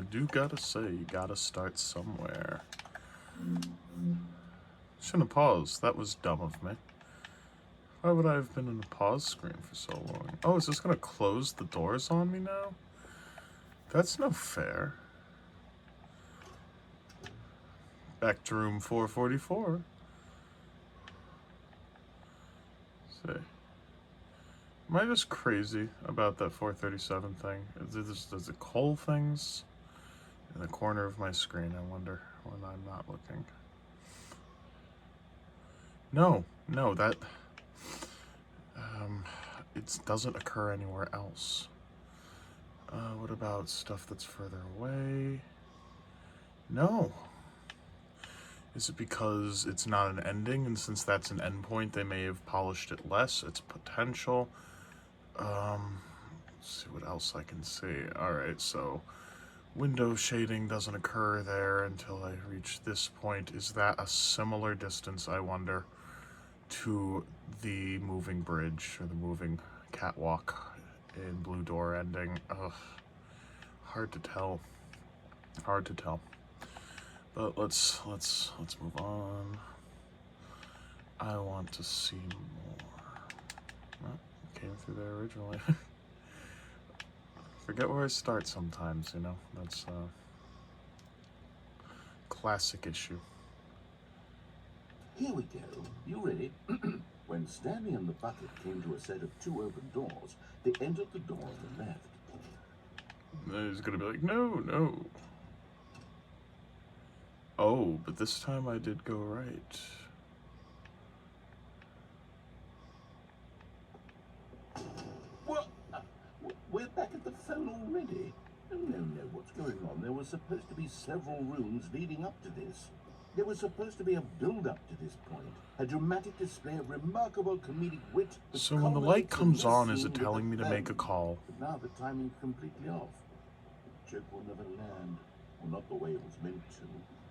do gotta say, you gotta start somewhere. Shouldn't have paused. That was dumb of me. Why would I have been in a pause screen for so long? Oh, is this gonna close the doors on me now? That's no fair. Back to room 444. See. Am I just crazy about that 437 thing? Does it coal things in the corner of my screen, I wonder, when I'm not looking? No, that... it doesn't occur anywhere else. What about stuff that's further away? No. Is it because it's not an ending, and since that's an endpoint, they may have polished it less? It's potential. Let's see what else I can see. Alright, so window shading doesn't occur there until I reach this point. Is that a similar distance, I wonder, to the moving bridge or the moving catwalk in Blue Door ending? Ugh. Hard to tell. Hard to tell. But let's move on. I want to see more. Well, came through there originally. Forget where I start sometimes, you know? That's a classic issue. Here we go. You ready? When Stanley and the bucket came to a set of 2 open doors, they entered the door on the left. He's gonna be like, no. Oh, but this time I did go right. What? We're back at the phone already? No, what's going on? There were supposed to be several rooms leading up to this. There was supposed to be a build-up to this point, a dramatic display of remarkable comedic wit. So when the light comes on, is it telling me to make a call? But now the timing's completely off. The joke will never land, or not the way it was meant to.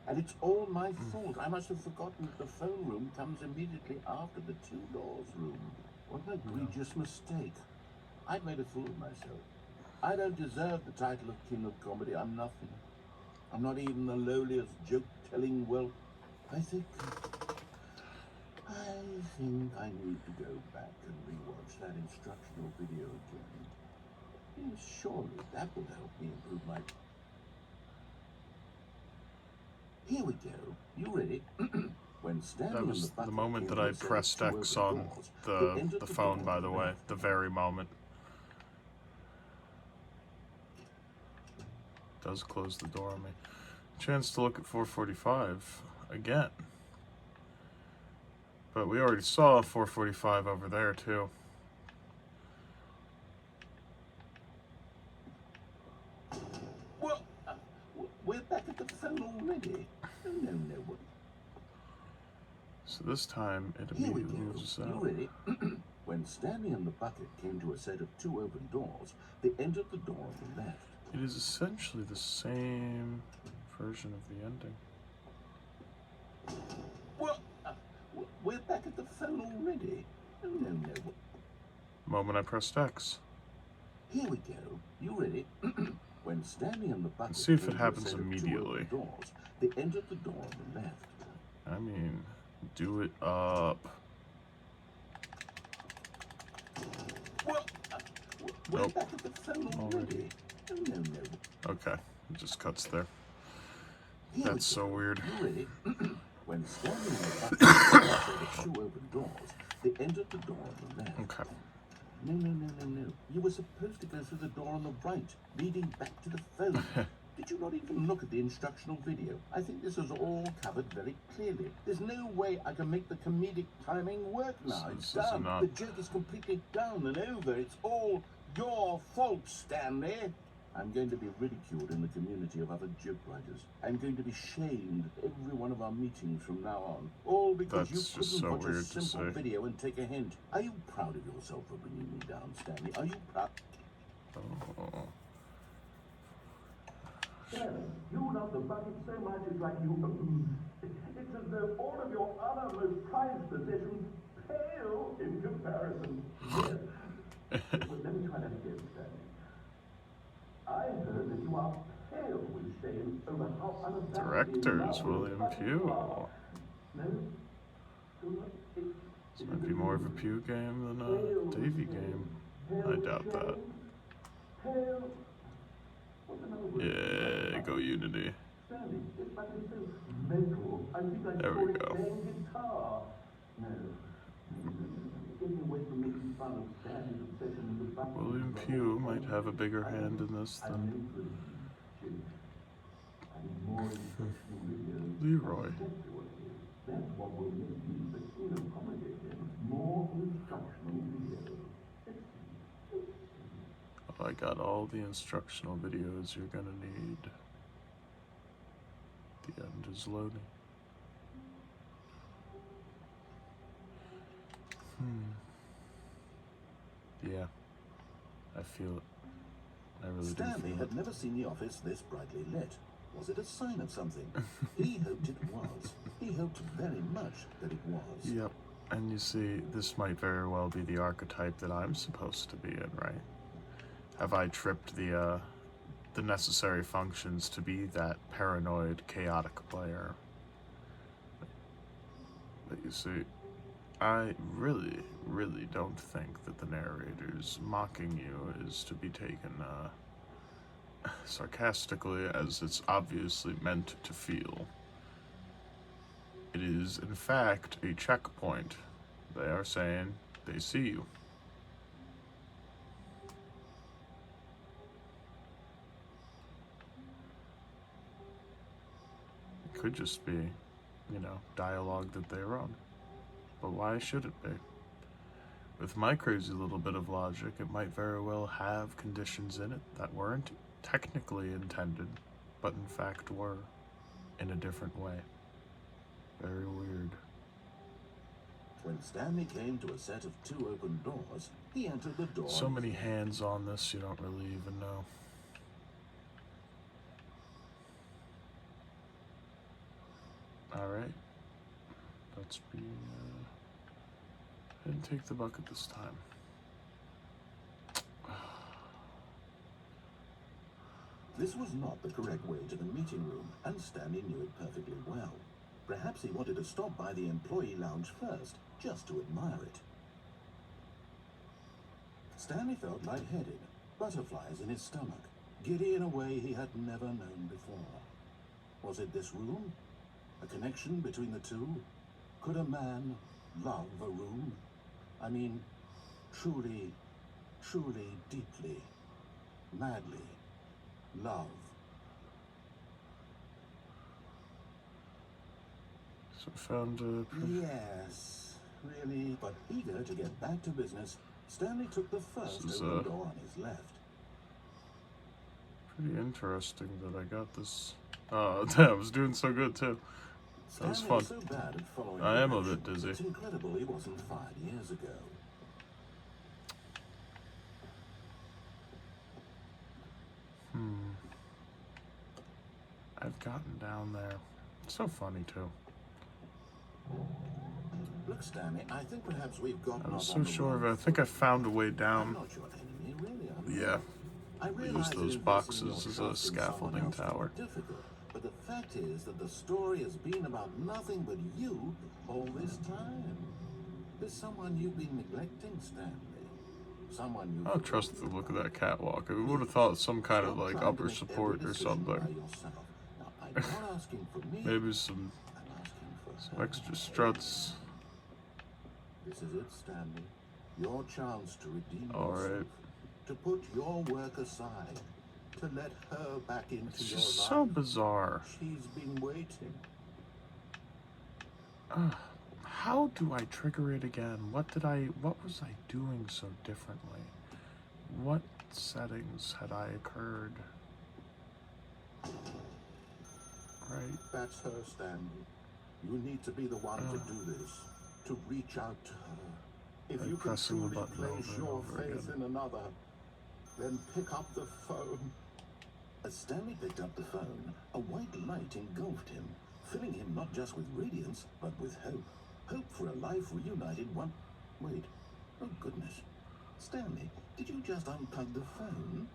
And it's all my fault. I must have forgotten that the phone room comes immediately after the 2 doors room. What an egregious mistake. I've made a fool of myself. I don't deserve the title of King of Comedy. I'm nothing. I'm not even the lowliest joke-telling whelp. I think I need to go back and rewatch that instructional video again. Yes, surely that will help me improve my... Here we go. You ready? When Stanley That was the moment that I pressed X on the phone, by the way. The very moment. Does close the door on me. Chance to look at 445 again. But we already saw 445 over there, too. Well, we're back at the phone already. No. So this time, it immediately moves out. You ready? When Stanley and the bucket came to a set of 2 open doors, they entered the door on the left. It is essentially the same version of the ending. Well, we're back at the phone already. No. Moment I pressed X. Here we go. You ready? When Stanley and the bucket Let's see if it came to a happens set of 2 immediately. open doors, they entered the door on the left. I mean, do it up. Well, we're Nope. back at the phone already. No. Okay, it just cuts there. Here That's so weird. You ready? When Stanley and the bucket came to a set of 2 open doors, they entered the door on the left. Okay. No. You were supposed to go through the door on the right, leading back to the phone. Did you not even look at the instructional video? I think this is all covered very clearly. There's no way I can make the comedic timing work now. It's done. The joke is completely done and over. It's all your fault, Stanley. I'm going to be ridiculed in the community of other joke writers. I'm going to be shamed at every one of our meetings from now on. All because you couldn't watch a simple video and take a hint. Are you proud of yourself for bringing me down, Stanley? Are you proud? Oh. You love the bucket so much it's like you... It's as though all of your other most prized possessions pale in comparison. Yes. But let me try that again, Stanley. I heard that you are pale with Directors, William Pugh. This might be more of a Pugh game than a Davy game. I doubt that. Yeah, go Unity. There we go. William Pugh might have a bigger hand in this than Leroy. Oh, I got all the instructional videos you're gonna need. The end is loading. Yeah, I feel it. I really do Stanley feel it. had never seen the office this brightly lit. Was it a sign of something? He hoped it was. He hoped very much that it was. Yep, and you see, this might very well be the archetype that I'm supposed to be in, right? Have I tripped the necessary functions to be that paranoid, chaotic player? But you see, I really, really don't think that the narrator's mocking you is to be taken sarcastically, as it's obviously meant to feel. It is, in fact, a checkpoint. They are saying they see you. It could just be, you know, dialogue that they wrote. But why should it be? With my crazy little bit of logic, it might very well have conditions in it that weren't technically intended, but in fact were, in a different way. Very weird. When Stanley came to a set of 2 open doors, he entered the door. So many hands on this, you don't really even know. Alright. Let's be, and take the bucket this time. This was not the correct way to the meeting room, and Stanley knew it perfectly well. Perhaps he wanted to stop by the employee lounge first, just to admire it. Stanley felt lightheaded, butterflies in his stomach, giddy in a way he had never known before. Was it this room? A connection between the two? Could a man love a room? I mean, truly, truly, deeply, madly love. So found a... Yes, really. But eager to get back to business, Stanley took the first open door on his left. Pretty interesting that I got this. Oh, I was doing so good too. That was fun. So bad at following I am a bit dizzy. It's incredible he wasn't 5 years ago. I've gotten down there. It's so funny too. Look, Stanley, I think perhaps we've gotten I was so sure of it. I think I found a way down. I'm not your enemy, really, am I? Yeah. I Use those boxes as a scaffolding tower. Difficult, but the fact is that the story has been about nothing but you all this time. There's someone you've been neglecting, Stanley. Someone you. I don't trust the look of that catwalk. I would have thought some kind of like upper support or something. Now, I'm not asking for me. Maybe some I'm asking for her. extra struts. This is it, Stanley. Your chance to redeem All yourself. right. To put your work aside. To let her back into It's your just life. so bizarre. She's been waiting. How do I trigger it again? What was I doing so differently? What settings had I occurred? Right? That's her, Stanley. You need to be the one to do this. To reach out to her. If Like you can pressing the truly button place over and your over faith again. in another, then pick up the phone. As Stanley picked up the phone, a white light engulfed him, filling him not just with radiance, but with hope. Hope for a life reunited one... Wait. Oh, goodness. Stanley, did you just unplug the phone?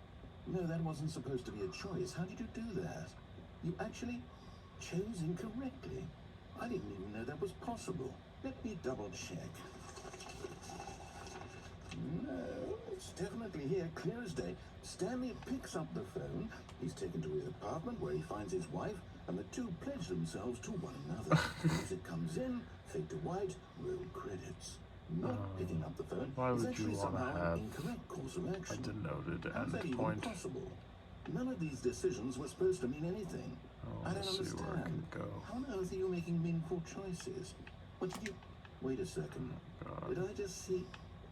No, that wasn't supposed to be a choice. How did you do that? You actually chose incorrectly. I didn't even know that was possible. Let me double check. No, it's definitely here, clear as day. Stanley picks up the phone. He's taken to his apartment where he finds his wife, and the two pledge themselves to one another. Music comes in, fade to white, roll credits. Not picking up the phone Why is would actually you want to somehow have an incorrect course of a action. denoted How's that end even point? possible? None of these decisions were supposed to mean anything. Oh, I don't let's see where it can understand. go. How on earth are you making meaningful choices? What did you... Wait a second. God. Did I just see...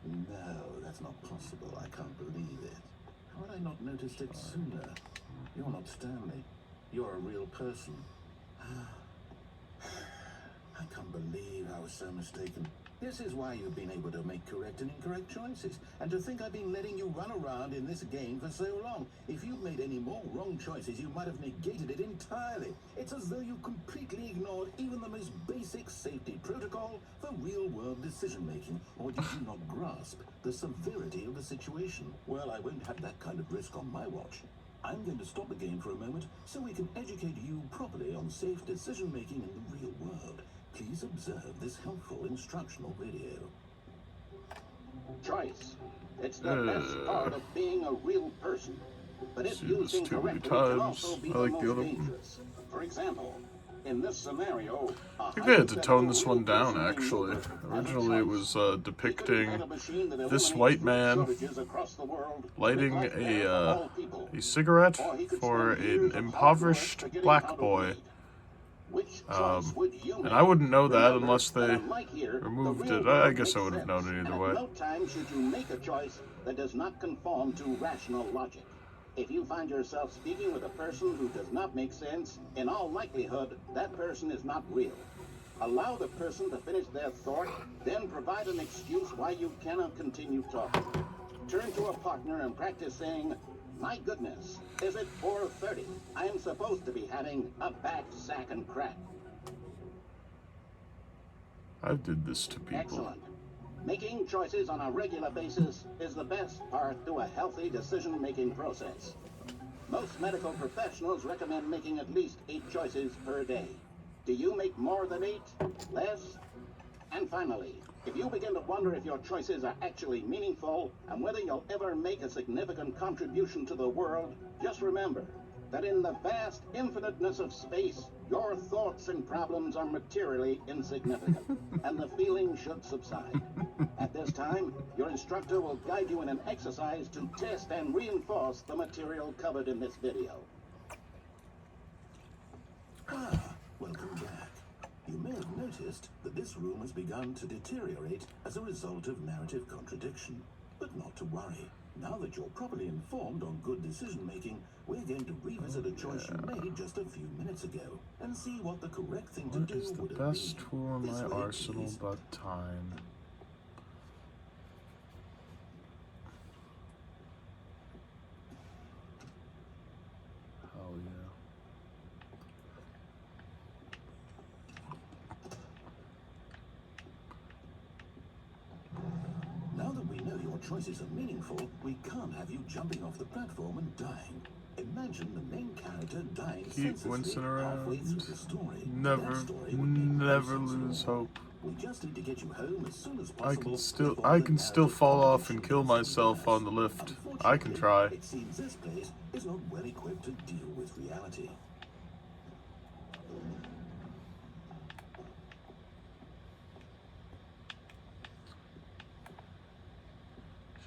No, that's not possible. I can't believe it. How had I not noticed it sooner? You're not Stanley. You're a real person. I can't believe I was so mistaken. This is why you've been able to make correct and incorrect choices. And to think I've been letting you run around in this game for so long. If you'd made any more wrong choices, you might have negated it entirely. It's as though you completely ignored even the most basic safety protocol for real-world decision-making. Or did you not grasp the severity of the situation? Well, I won't have that kind of risk on my watch. I'm going to stop the game for a moment so we can educate you properly on safe decision-making in the real world. Please observe this helpful instructional video. Choice. It's the best part of being a real person. But if See used this too many incorrectly, it can times. also be I the like the most other one. dangerous. For example, in this scenario, I think they had to tone this one down, actually. Originally, it was depicting this white man lighting a cigarette for an impoverished black boy. And I wouldn't know that unless they removed it. I guess I would have known it either way. At no time should you make a choice that does not conform to rational logic. If you find yourself speaking with a person who does not make sense, in all likelihood, that person is not real. Allow the person to finish their thought, then provide an excuse why you cannot continue talking. Turn to a partner and practice saying, "My goodness, is it 4:30? I am supposed to be having a back, sack, and crack." I did this to people. Excellent. Making choices on a regular basis is the best part to a healthy decision-making process. Most medical professionals recommend making at least 8 choices per day. Do you make more than 8? Less? And finally, if you begin to wonder if your choices are actually meaningful and whether you'll ever make a significant contribution to the world, just remember that in the vast infiniteness of space, your thoughts and problems are materially insignificant, and the feeling should subside. At this time, your instructor will guide you in an exercise to test and reinforce the material covered in this video. Welcome back. You may have noticed that this room has begun to deteriorate as a result of narrative contradiction. But not to worry. Now that you're properly informed on good decision-making, we're going to revisit a choice you made just a few minutes ago and see what the correct thing to What do is the would have best been. tool in This my way, arsenal please. but time? Hell yeah. Now that we know your choices are meaningful, we can't have you jumping off the platform and dying. Imagine the main character dying Keep senselessly Winston halfway through around. the story. Never, That story would make no never sense at lose all. hope. We just need to get you home as soon as I possible. can still fall off and kill myself on the lift. I can try. It seems this place is not well equipped to deal with reality.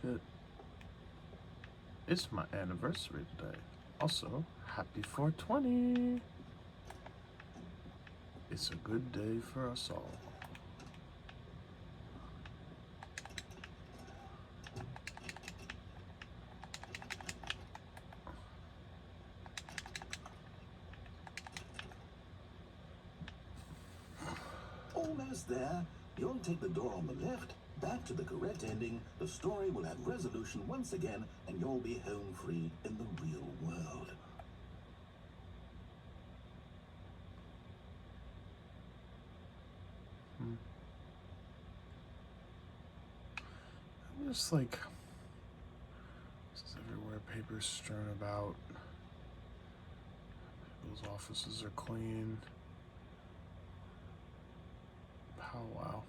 Shit. It's my anniversary today. Also, happy 420. It's a good day for us all. Almost there. You'll take the door on the left, back to the correct ending. The story will have resolution once again, and you'll be home free in the real world. I'm just like, this is everywhere, papers strewn about. Those offices are clean. Powwow.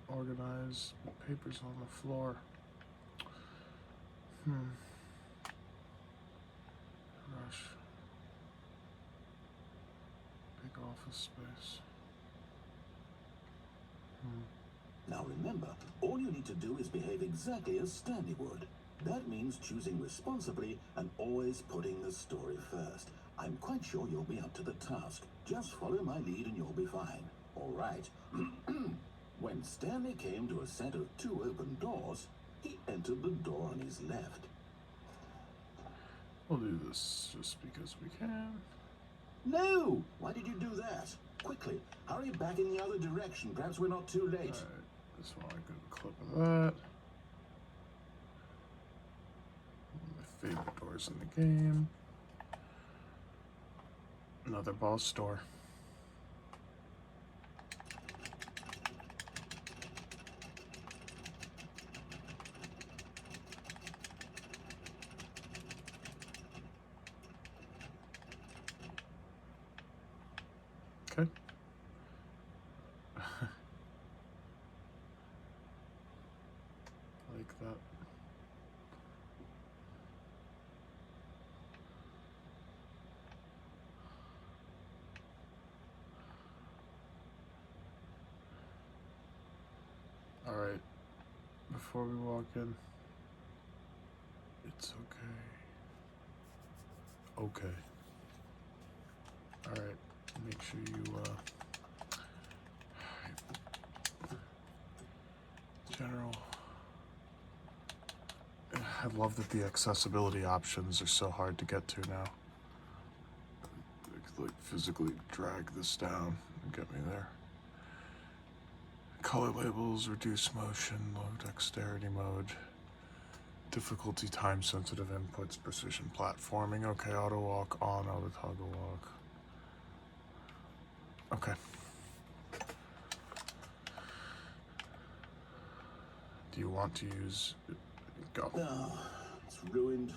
Organized papers on the floor. Rush. Big office space. Now remember, all you need to do is behave exactly as Stanley would. That means choosing responsibly and always putting the story first. I'm quite sure you'll be up to the task. Just follow my lead and you'll be fine. All right. When Stanley came to a set of 2 open doors, he entered the door on his left. We'll do this just because we can. No! Why did you do that? Quickly, hurry back in the other direction. Perhaps we're not too late. Alright, just want a good clip of that. My favorite doors in the game. Another boss store. Okay. Like that. All right. Before we walk in, it's okay. Okay. All right. Make sure you general. I love that the accessibility options are so hard to get to now. Like physically drag this down and get me there. Color labels, reduce motion, low dexterity mode, difficulty, time sensitive inputs, precision platforming. Okay, auto walk on, auto toggle walk. Okay. Do you want to use go? Oh, it's ruined.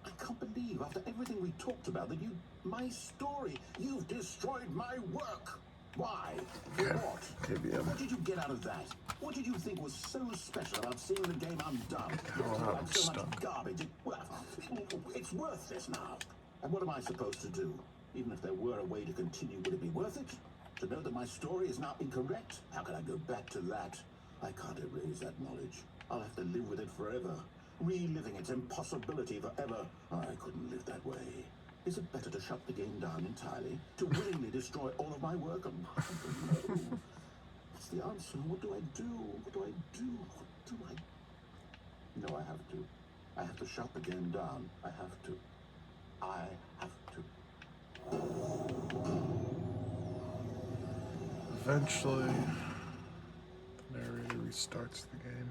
I can't believe, after everything we talked about, that my story, you've destroyed my work. Why? For Okay. what? KBM. What did you get out of that? What did you think was so special about seeing the game undone? hell Yet you I'm had so stuck. much garbage. It's worthless now. And what am I supposed to do? Even if there were a way to continue, would it be worth it? To know that my story is now incorrect? How can I go back to that? I can't erase that knowledge. I'll have to live with it forever. Reliving its impossibility forever. I couldn't live that way. Is it better to shut the game down entirely? To willingly destroy all of my work? No. What's the answer? What do I do? What do I do? What do I... No, I have to. I have to shut the game down. I have to. I have to. Eventually, the narrator restarts the game.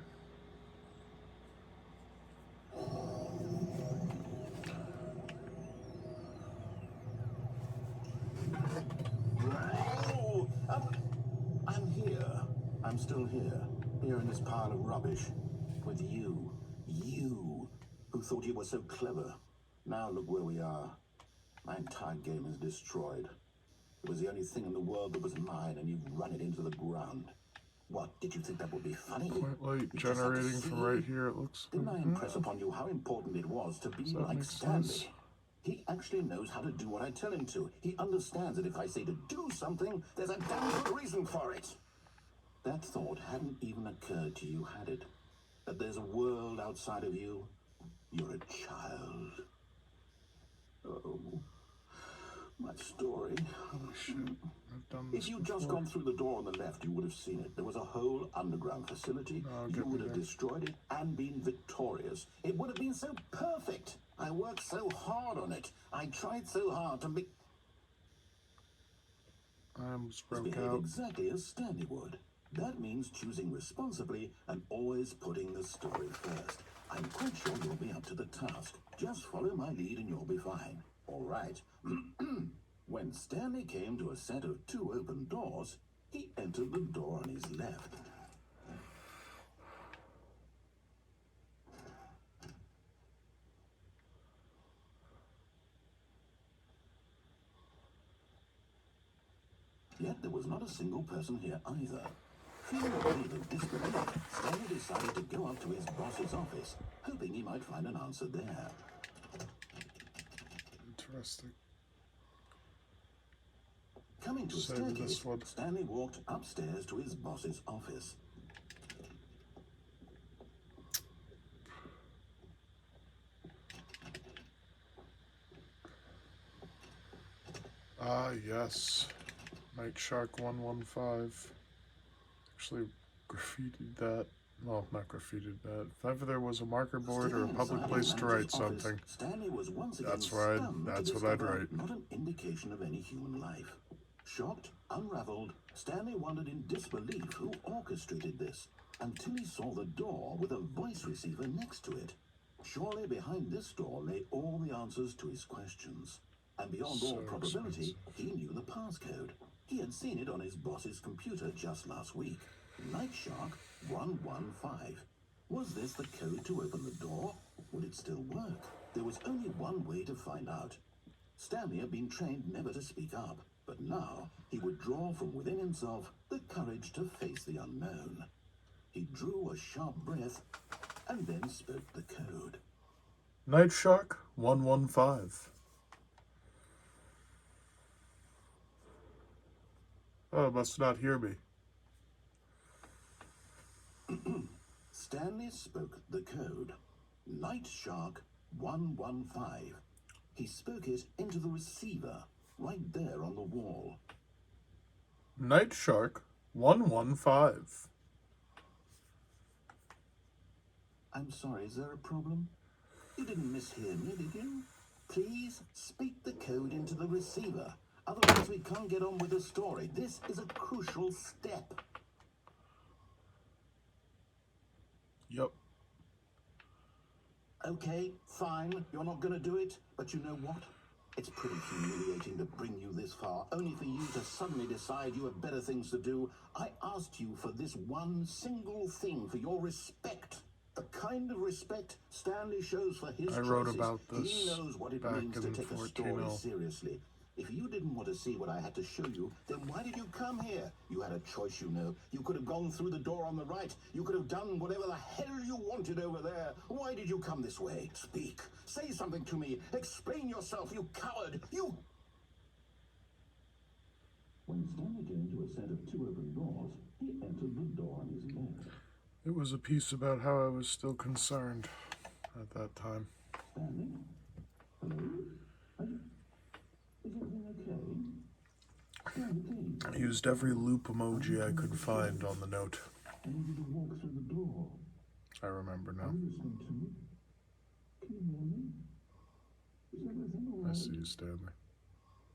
Oh, I'm here. I'm still here. Here in this pile of rubbish. With you. You, who thought you were so clever. Now look where we are. My entire game is destroyed. It was the only thing in the world that was mine, and you've run it into the ground. What, did you think that would be funny? Quite light You just had to generating from see. right here, it looks. Didn't I impress upon you how important it was to be Does that like make Stanley? sense? He actually knows how to do what I tell him to. He understands that if I say to do something, there's a damn good reason for it. That thought hadn't even occurred to you, had it? That there's a world outside of you? You're a child. Oh, my story. Oh shit, I've done this If you'd just before. gone through the door on the left, you would have seen it. There was a whole underground facility. Oh, You get me would have there. destroyed it and been victorious. It would have been so perfect. I worked so hard on it. I tried so hard to make... I almost broke behave out. exactly as Stanley would. That means choosing responsibly and always putting the story first. I'm quite sure you'll be up to the task. Just follow my lead and you'll be fine. All right. When Stanley came to a set of 2 open doors, he entered the door on his left. Yet there was not a single person here either. Feeling a wave of disbelief, Stanley decided to go up to his boss's office, hoping he might find an answer there. Interesting. Coming to a Save staircase, this one. Stanley walked upstairs to his boss's office. Ah, yes. Night Shark 115. Actually graffitied that. Well, not graffitied that. If ever there was a marker board or a public place to write something, Stanley was once again that's what I'd write. Not an indication of any human life. Shocked, unraveled, Stanley wondered in disbelief who orchestrated this, until he saw the door with a voice receiver next to it. Surely behind this door lay all the answers to his questions. And beyond all probability, he knew the passcode. He had seen it on his boss's computer just last week. Night Shark 115. Was this the code to open the door? Would it still work? There was only one way to find out. Stanley had been trained never to speak up, but now he would draw from within himself the courage to face the unknown. He drew a sharp breath and then spoke the code. Night Shark 115. Oh, must not hear me. Stanley spoke the code. Night Shark 115. He spoke it into the receiver, right there on the wall. Night Shark 115. I'm sorry, is there a problem? You didn't mishear me, did you? Please speak the code into the receiver. Otherwise, we can't get on with the story. This is a crucial step. Yep. Okay, fine. You're not going to do it. But you know what? It's pretty humiliating to bring you this far, only for you to suddenly decide you have better things to do. I asked you for this one single thing, for your respect. The kind of respect Stanley shows for his choices. I wrote about this He knows what it means to take a story seriously. If you didn't want to see what I had to show you, then why did you come here? You had a choice, you know. You could have gone through the door on the right. You could have done whatever the hell you wanted over there. Why did you come this way? Speak. Say something to me. Explain yourself, you coward. You... When Stanley came to a set of two open doors, he entered the door on his left. It was a piece about how I was still concerned at that time. Stanley? Hello? Is everything okay? Stanley, please. I used every loop emoji I could find on the note. I need you to walk through the door. I remember now. Are you listening to me? Can you hear me? Is everything all right? I see you, Stanley.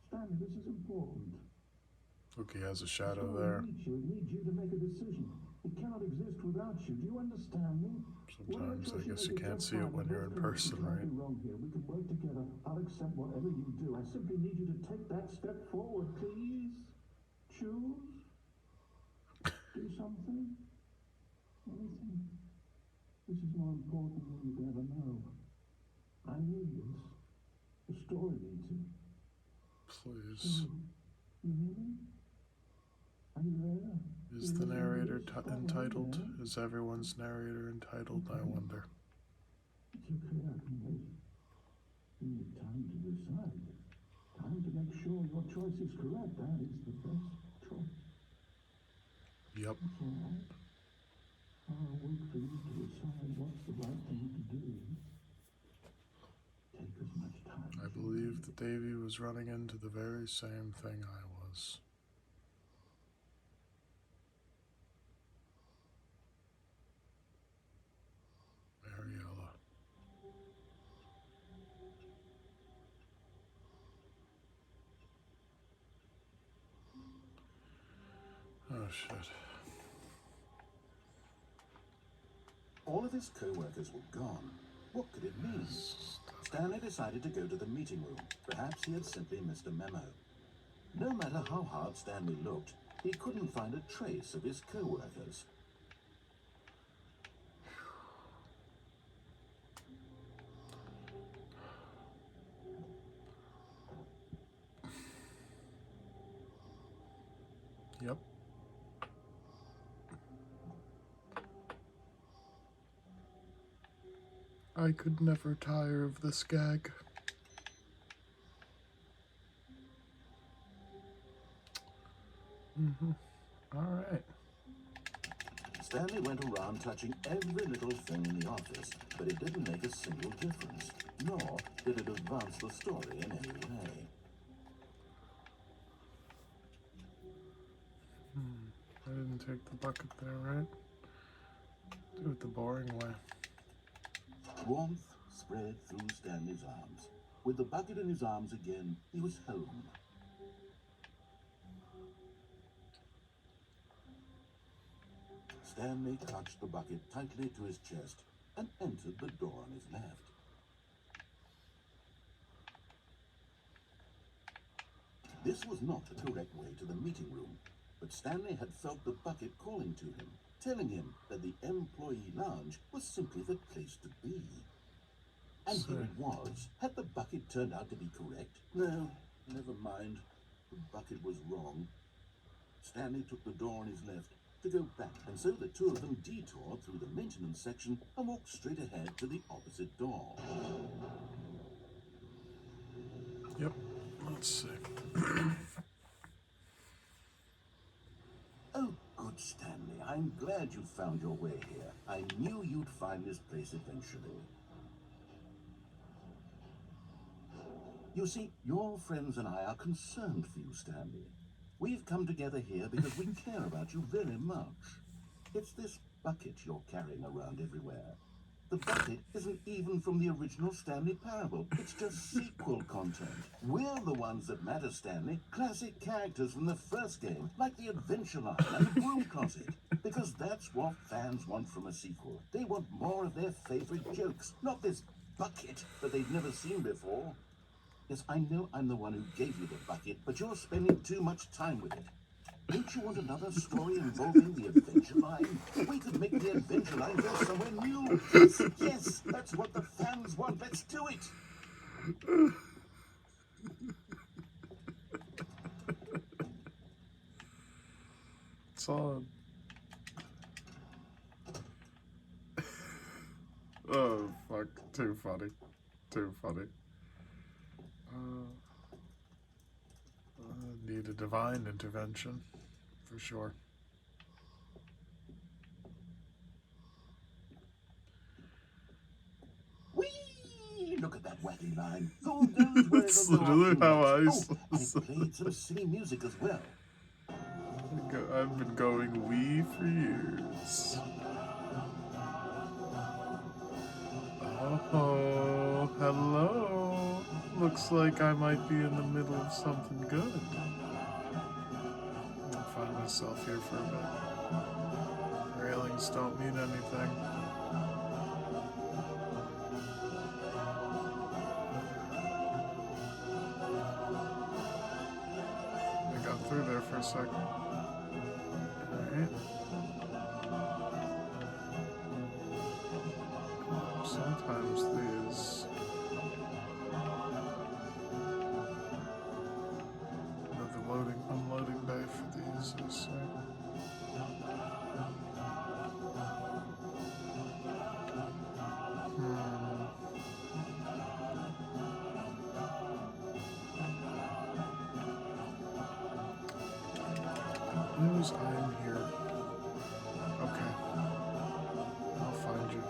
Stanley, this is important. Look, he has a shadow there. It needs you to make a decision. It cannot exist without you. Do you understand me? Sometimes I guess you can't see it when you're in person, right? Wrong here. We can work together. I'll accept whatever you do. I simply need you to take that step forward, please. Choose. Do something. Anything. This is more important than you could ever know. I need this. The story needs it. Please. You hear me? Are you there? Is the narrator entitled? Is everyone's narrator entitled, I wonder? It's okay, I can wait. You need time to decide. Time to make sure your choice is correct. That is the best choice. Yep. That's all right. I'll wait for you to decide what's the right thing to do. Take as much time. I believe that Davy was running into the very same thing I was. Mariella. Oh shit. All of his co-workers were gone. What could it mean? Stanley decided to go to the meeting room. Perhaps he had simply missed a memo. No matter how hard Stanley looked, he couldn't find a trace of his co-workers. I could never tire of this gag. Alright. Stanley went around touching every little thing in the office, but it didn't make a single difference, nor did it advance the story in any way. I didn't take the bucket there, right? Do it the boring way. Warmth spread through Stanley's arms. With the bucket in his arms again, he was home. Stanley clutched the bucket tightly to his chest and entered the door on his left. This was not the correct way to the meeting room, but Stanley had felt the bucket calling to him, telling him that the employee lounge was simply the place to be. And here it was. Had the bucket turned out to be correct? No, never mind. The bucket was wrong. Stanley took the door on his left to go back, and so the two of them detoured through the maintenance section and walked straight ahead to the opposite door. Yep. Let's see. Oh, good, Stanley. I'm glad you found your way here. I knew you'd find this place eventually. You see, your friends and I are concerned for you, Stanley. We've come together here because we care about you very much. It's this bucket you're carrying around everywhere. The bucket isn't even from the original Stanley Parable. It's just sequel content. We're the ones that matter, Stanley. Classic characters from the first game, like the Adventure Line and the Broom Closet. Because that's what fans want from a sequel. They want more of their favorite jokes, not this bucket that they've never seen before. Yes, I know I'm the one who gave you the bucket, but you're spending too much time with it. Don't you want another story involving the Adventure Line? We could make the Adventure Line go somewhere new. Yes, yes, that's what the fans want. Let's do it. Solid. Oh, fuck. Too funny. Too funny. Need a divine intervention, for sure. Whee! Look at that wacky line. Who knows where It's it'll go literally off to how I next? Oh, and it played some silly music as well. I've been going wee for years. Oh, hello. Looks like I might be in the middle of something good. I'll find myself here for a bit. Railings don't mean anything. I got through there for a second. Alright. Sometimes these... the loading, unloading bay for these is... News, I am here. Okay. I'll find you.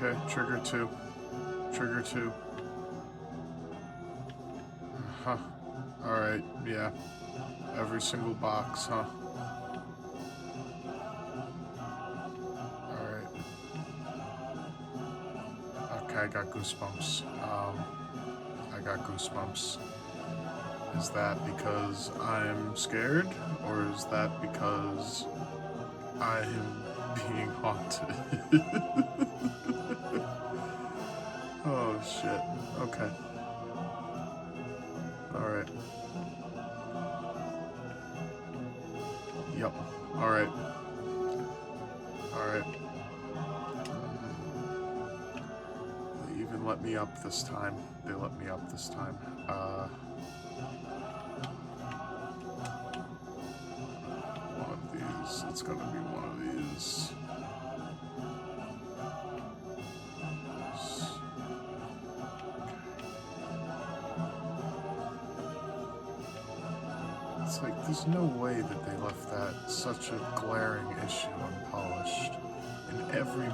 Okay, trigger 2. Trigger 2. Alright, yeah. Every single box, huh? Alright. Okay, I got goosebumps. I got goosebumps. Is that because I'm scared? Or is that because I am being haunted? Oh, shit. Okay. Alright. Yep. Alright. Alright. let me up this time. They let me up this time. One of these. It's gonna be one of these. It's like, there's no way that they left that such a glaring issue unpolished. In every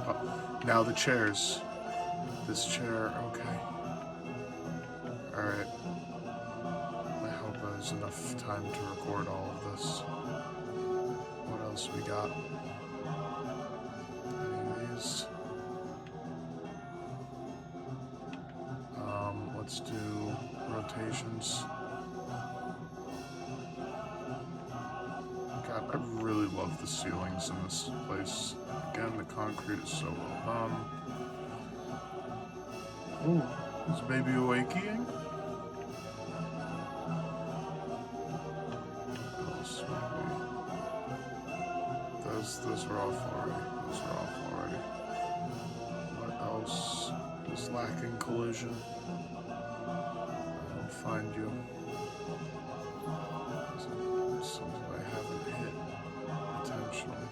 now the chairs. This chair, okay. Alright. I hope there's enough time to record all of this. What else we got? Any of these? Let's do rotations. God, I really love the ceilings in this place. Again, the concrete is so well done. Oh, is baby awakening? What else maybe? Those are off already. Those are off already. What else is lacking collision? I'll find you. Something I haven't hit intentionally.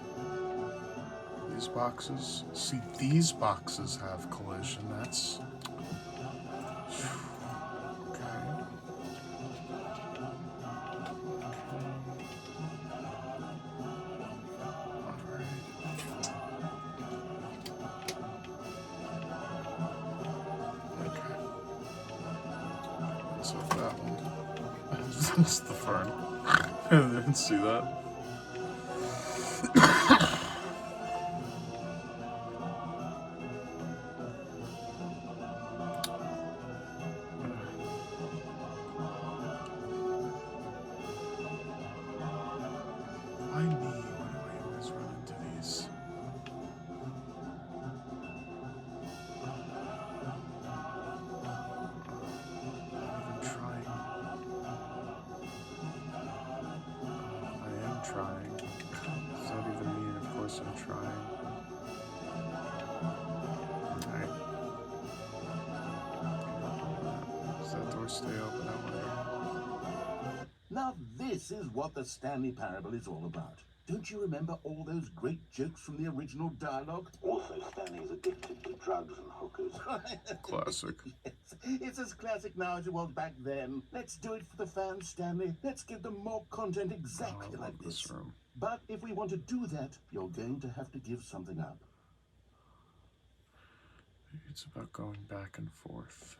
These boxes? See, these boxes have collision. That's... okay. Okay. So that one. That's the fern. I didn't see that. Why me? Why do I always run into these? I'm even trying. I am trying. Does that even mean, of course, I'm trying? Alright. Does that door stay open? I wonder. Now this is what the Stanley Parable is all about. Don't you remember all those great jokes from the original dialogue? Also, Stanley is addicted to drugs and hookers. Classic. Yes, it's as classic now as it was back then. Let's do it for the fans, Stanley. Let's give them more content exactly I love like this. this room. But if we want to do that, you're going to have to give something up. Maybe it's about going back and forth.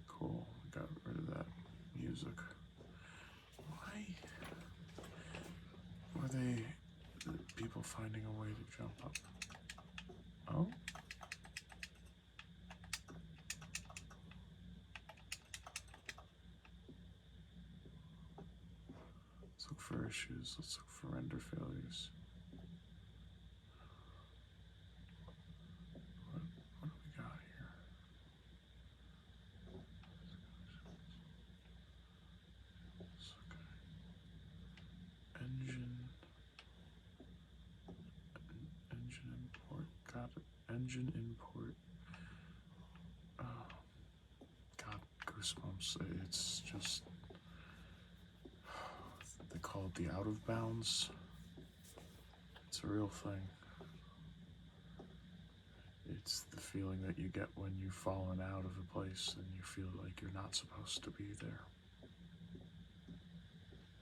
Cool. Got rid of that music. Why were they people finding a way to jump up? Oh? Let's look for issues. Let's look for render failures. What do we got here? It's okay. Engine import. Got it. Engine import. Oh, God, goosebumps. It's just, they call it the out of bounds. It's a real thing. It's the feeling that you get when you've fallen out of a place and you feel like you're not supposed to be there.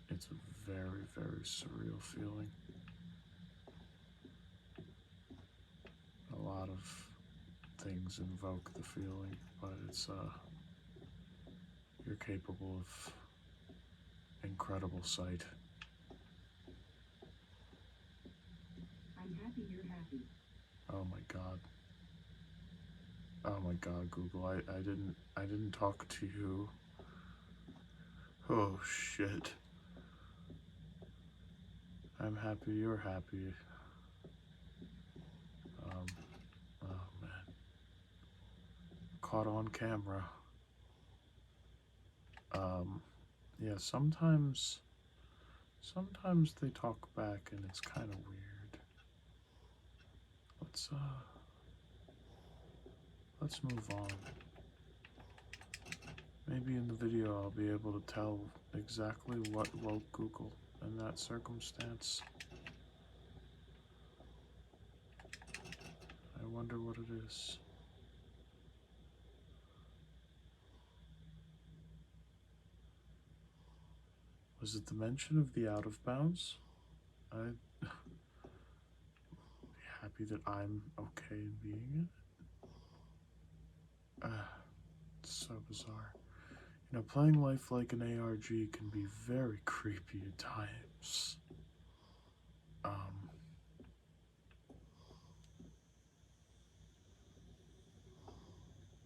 It's a very, very surreal feeling. A lot of things invoke the feeling, but it's you're capable of incredible sight. I'm happy you're happy. Oh my God. Oh my God, Google, I didn't talk to you. Oh shit. I'm happy you're happy. Oh man. Caught on camera. Yeah, sometimes they talk back and it's kind of weird. Let's Let's move on. Maybe in the video I'll be able to tell exactly what woke Google in that circumstance. I wonder what it is. Was it the mention of the out of bounds? I'd be happy that I'm okay in being in it. It's so bizarre. You know, playing life like an ARG can be very creepy at times.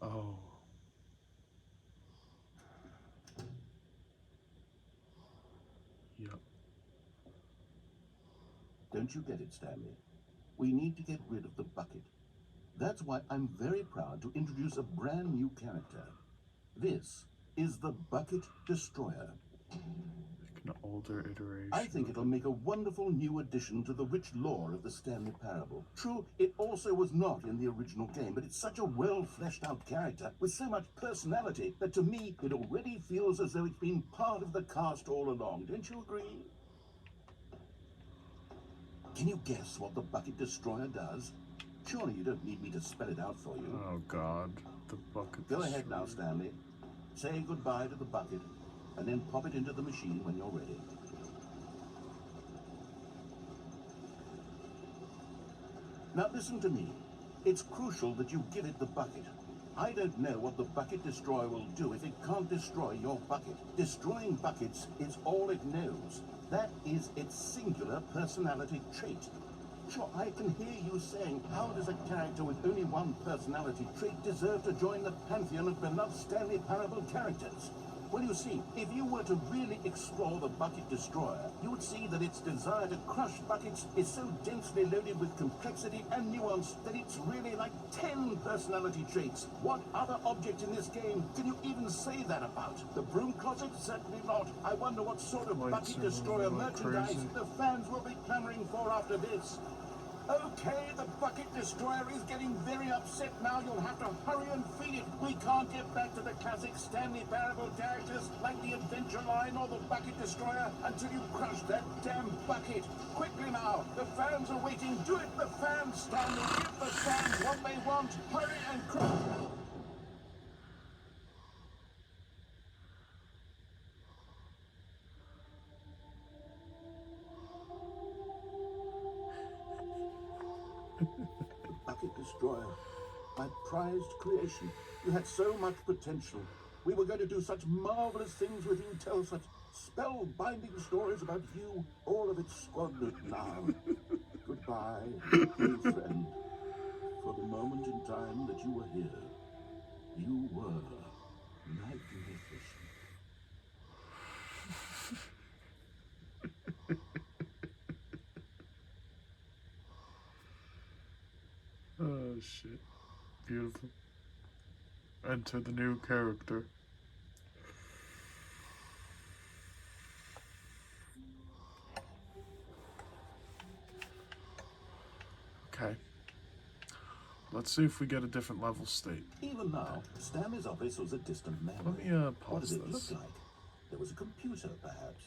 Oh. Yep. Don't you get it, Stanley? We need to get rid of the bucket. That's why I'm very proud to introduce a brand new character. This is the Bucket Destroyer. Like an older iteration. I think it'll make a wonderful new addition to the rich lore of the Stanley Parable. True, it also was not in the original game, but it's such a well-fleshed-out character with so much personality that to me it already feels as though it's been part of the cast all along. Don't you agree? Can you guess what the Bucket Destroyer does? Surely you don't need me to spell it out for you. Oh God, the bucket. Go ahead now, Stanley. Say goodbye to the bucket, and then pop it into the machine when you're ready. Now listen to me. It's crucial that you give it the bucket. I don't know what the Bucket Destroyer will do if it can't destroy your bucket. Destroying buckets is all it knows. That is its singular personality trait. Sure, I can hear you saying, how does a character with only one personality trait deserve to join the pantheon of beloved Stanley Parable characters? Well, you see, if you were to really explore the Bucket Destroyer, you would see that its desire to crush buckets is so densely loaded with complexity and nuance that it's really like 10 personality traits. What other object in this game can you even say that about? The broom closet? Certainly not. I wonder what sort of Lights Bucket are Destroyer moving like merchandise crazy. the fans will be clamoring for after this. Okay, the Bucket Destroyer is getting very upset now. You'll have to hurry and feed it. We can't get back to the classic Stanley Parable characters like the Adventure Line or the Bucket Destroyer until you crush that damn bucket. Quickly now, the fans are waiting. Do it, the fans, Stanley. Give the fans what they want. Hurry and crush. The Bucket Destroyer, my prized creation. You had so much potential. We were going to do such marvelous things with you, tell such spellbinding stories about you. All of it squandered now. Goodbye, dear friend. For the moment in time that you were here, you were magnificent. Oh shit. Beautiful. Enter the new character. Okay. Let's see if we get a different level state. Even now, Stanley's office was a distant memory. Let me What pause did it this. look like? There was a computer, perhaps.